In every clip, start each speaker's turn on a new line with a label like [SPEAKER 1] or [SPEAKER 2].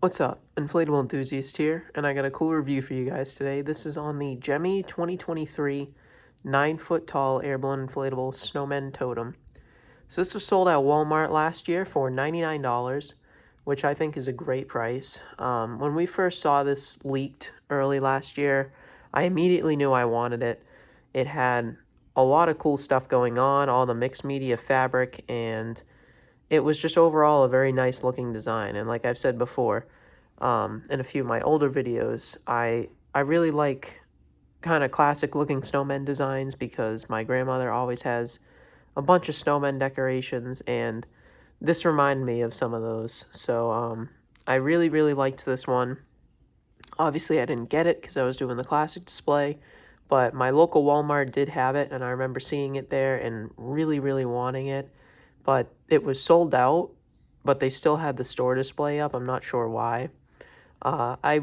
[SPEAKER 1] What's up? Inflatable enthusiast here, and I got a cool review for you guys today. This is on the Gemmy 2023 9-foot tall airborne inflatable Snowmen Totem. So this was sold at Walmart last year for $99, which I think is a great price. When we first saw this leaked early last year, I immediately knew I wanted it. It had a lot of cool stuff going on, all the mixed media fabric, and it was just overall a very nice looking design. And like I've said before, in a few of my older videos, I really like kind of classic looking snowmen designs because my grandmother always has a bunch of snowmen decorations, and this reminded me of some of those. So I really liked this one. Obviously, I didn't get it because I was doing the classic display, but my local Walmart did have it, and I remember seeing it there and really wanting it. But it was sold out, but they still had the store display up. I'm not sure why. I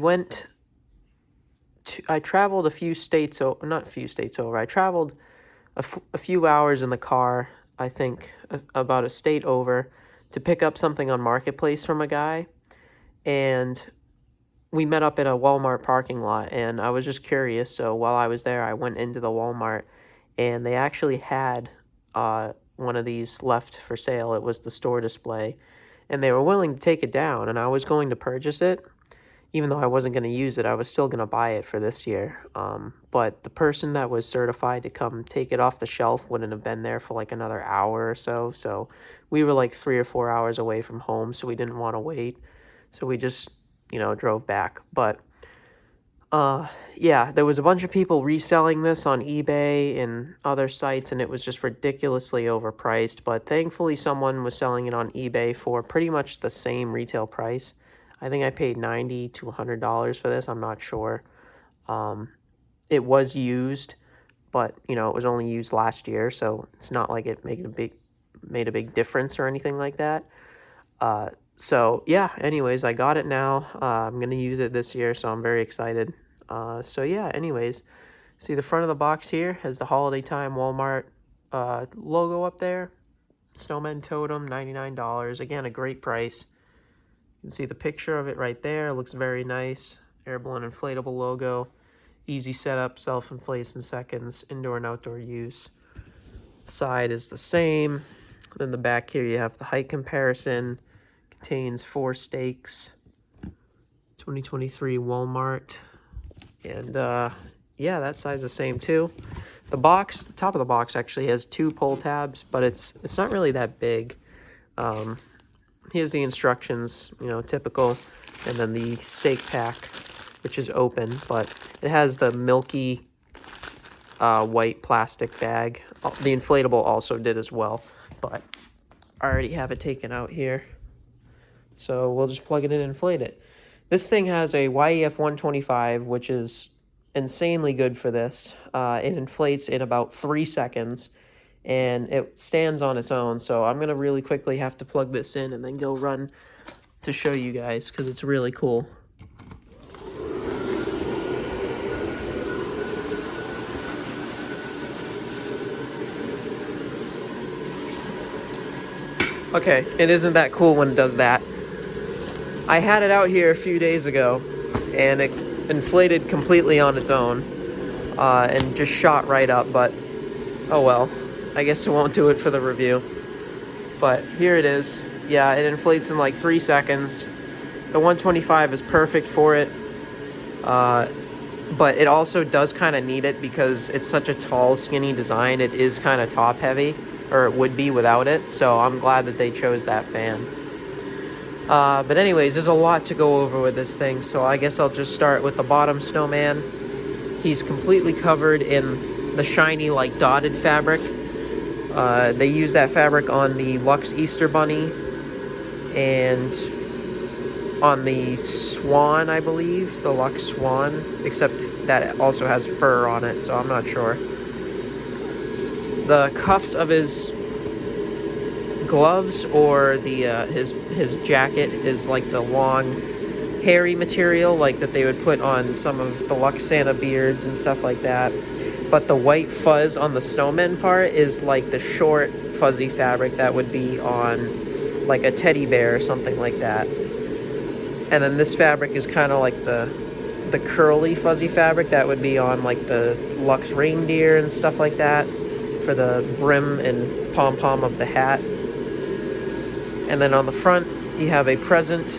[SPEAKER 1] traveled a few states, not a few states over. I traveled a few hours in the car, I think, about a state over, to pick up something on Marketplace from a guy. And we met up in a Walmart parking lot, and I was just curious. So while I was there, I went into the Walmart, and they actually had one of these left for sale. It was the store display, and they were willing to take it down, and I was going to purchase it. Even though I wasn't going to use it, I was still going to buy it for this year. But the person that was certified to come take it off the shelf wouldn't have been there for like another hour or so. So we were like 3 or 4 hours away from home, so we didn't want to wait. So we just, drove back. But yeah, there was a bunch of people reselling this on eBay and other sites, and it was just ridiculously overpriced. But thankfully, someone was selling it on eBay for pretty much the same retail price. I think I paid $90 to $100 for this. I'm not sure. It was used, but it was only used last year, so it's not like it made a big difference or anything like that. So yeah. Anyways, I got it now. I'm gonna use it this year, so I'm very excited. So yeah. Anyways, see the front of the box here has the holiday time Walmart logo up there. Snowman Totem, $99. Again, a great price. You can see the picture of it right there. It looks very nice. Airborne inflatable logo. Easy setup, self-inflates in seconds. Indoor and outdoor use. The side is the same. Then the back here you have the height comparison. Contains 4 stakes. 2023 Walmart. And yeah, that side's the same too. The top of the box actually has 2 pull tabs, but it's not really that big. Here's the instructions, typical, and then the stake pack, which is open, but it has the milky white plastic bag. The inflatable also did as well, but I already have it taken out here. So we'll just plug it in and inflate it. This thing has a YEF 125, which is insanely good for this. It inflates in about 3 seconds. And it stands on its own, so I'm going to really quickly have to plug this in and then go run to show you guys, because it's really cool. Okay, it isn't that cool when it does that. I had it out here a few days ago, and it inflated completely on its own, and just shot right up, but oh well. I guess it won't do it for the review. But here it is. Yeah, it inflates in like 3 seconds. The 125 is perfect for it. But it also does kind of need it because it's such a tall, skinny design. It is kind of top heavy, or it would be without it. So I'm glad that they chose that fan. But anyways, there's a lot to go over with this thing. So I guess I'll just start with the bottom snowman. He's completely covered in the shiny, like, dotted fabric. They use that fabric on the Luxe Easter Bunny and on the Swan, I believe, the Luxe Swan, except that it also has fur on it, so I'm not sure. The cuffs of his gloves or the his jacket is like the long, hairy material like that they would put on some of the Luxe Santa beards and stuff like that. But the white fuzz on the snowman part is like the short, fuzzy fabric that would be on like a teddy bear or something like that. And then this fabric is kind of like the curly fuzzy fabric that would be on like the Lux reindeer and stuff like that for the brim and pom-pom of the hat. And then on the front you have a present.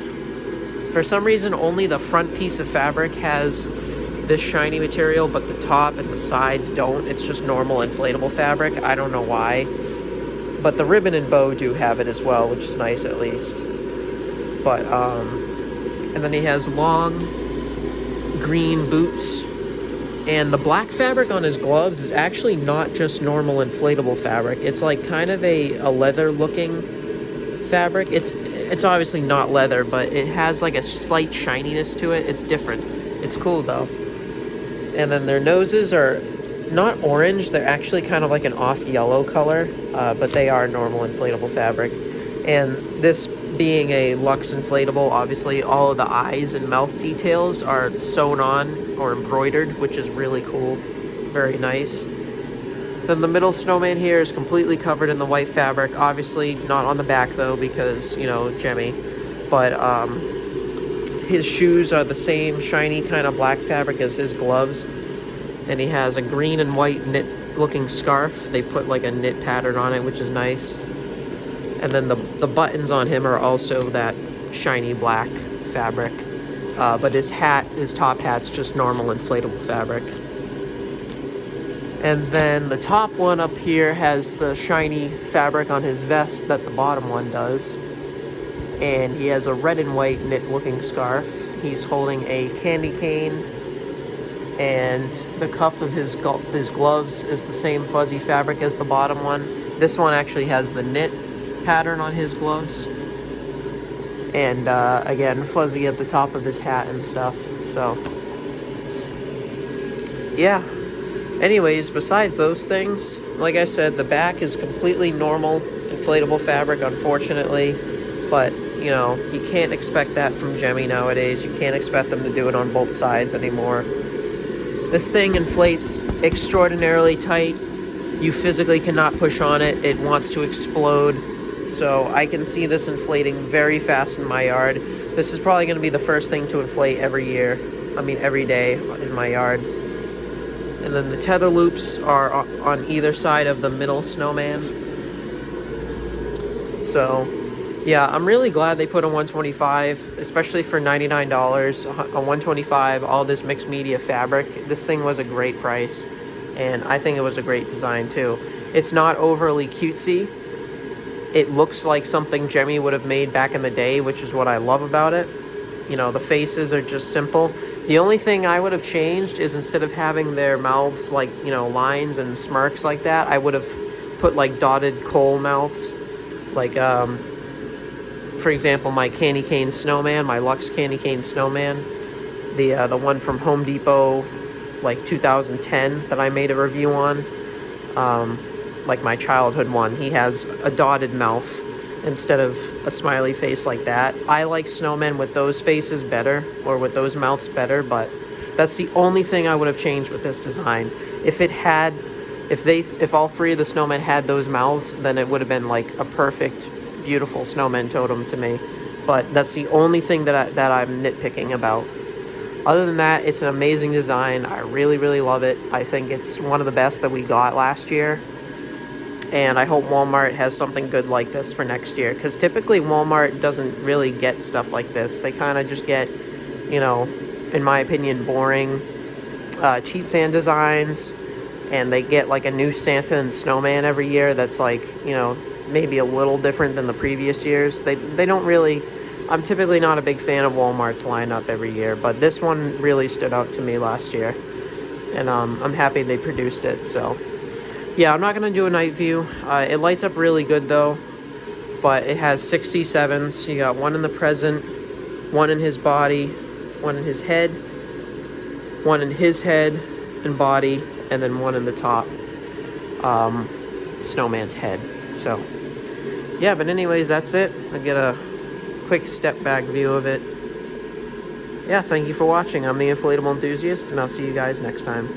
[SPEAKER 1] For some reason only the front piece of fabric has this shiny material, but the top and the sides don't. It's just normal inflatable fabric. I don't know why, but the ribbon and bow do have it as well, which is nice at least. But and then he has long green boots, and the black fabric on his gloves is actually not just normal inflatable fabric. It's like kind of a leather looking fabric. It's obviously not leather, but it has like a slight shininess to it. It's different. It's cool though. And then their noses are not orange, they're actually kind of like an off yellow color, but they are normal inflatable fabric. And this being a Lux inflatable, obviously all of the eyes and mouth details are sewn on or embroidered, which is really cool. Very nice. Then the middle snowman here is completely covered in the white fabric. Obviously not on the back though, because, you know, Gemmy. But his shoes are the same shiny kind of black fabric as his gloves. And he has a green and white knit looking scarf. They put like a knit pattern on it, which is nice. And then the buttons on him are also that shiny black fabric. But his top hat's just normal inflatable fabric. And then the top one up here has the shiny fabric on his vest that the bottom one does. And he has a red and white knit looking scarf. He's holding a candy cane, and the cuff of his gloves is the same fuzzy fabric as the bottom one. This one actually has the knit pattern on his gloves, and again, fuzzy at the top of his hat and stuff. So yeah, anyways, besides those things, like I said, the back is completely normal inflatable fabric, unfortunately. But, you know, you can't expect that from Gemmy nowadays. You can't expect them to do it on both sides anymore. This thing inflates extraordinarily tight. You physically cannot push on it. It wants to explode. So I can see this inflating very fast in my yard. This is probably going to be the first thing to inflate every day in my yard. And then the tether loops are on either side of the middle snowman. So yeah, I'm really glad they put a 125, especially for $99, a 125, all this mixed media fabric. This thing was a great price, and I think it was a great design too. It's not overly cutesy. It looks like something Gemmy would have made back in the day, which is what I love about it. You know, the faces are just simple. The only thing I would have changed is instead of having their mouths like, you know, lines and smirks like that, I would have put like dotted coal mouths, like for example, my candy cane snowman, my Lux candy cane snowman, the one from Home Depot, like 2010 that I made a review on, like my childhood one. He has a dotted mouth instead of a smiley face like that. I like snowmen with those faces better, or with those mouths better, but that's the only thing I would have changed with this design. If all three of the snowmen had those mouths, then it would have been like a perfect, beautiful snowman totem to me. But that's the only thing that I'm nitpicking about. Other than that, it's an amazing design. I really, really love it. I think it's one of the best that we got last year. And I hope Walmart has something good like this for next year. Because typically Walmart doesn't really get stuff like this. They kind of just get, you know, in my opinion, boring, cheap fan designs. And they get like a new Santa and snowman every year that's like, you know, maybe a little different than the previous years. They don't really... I'm typically not a big fan of Walmart's lineup every year, but this one really stood out to me last year. And I'm happy they produced it, so... Yeah, I'm not going to do a night view. It lights up really good, though. But it has 6 C7s. You got one in the present, one in his body, one in his head, one in his head and body, and then one in the top snowman's head. So, yeah, but anyways, that's it. I'll get a quick step back view of it. Yeah, thank you for watching. I'm the Inflatable Enthusiast, and I'll see you guys next time.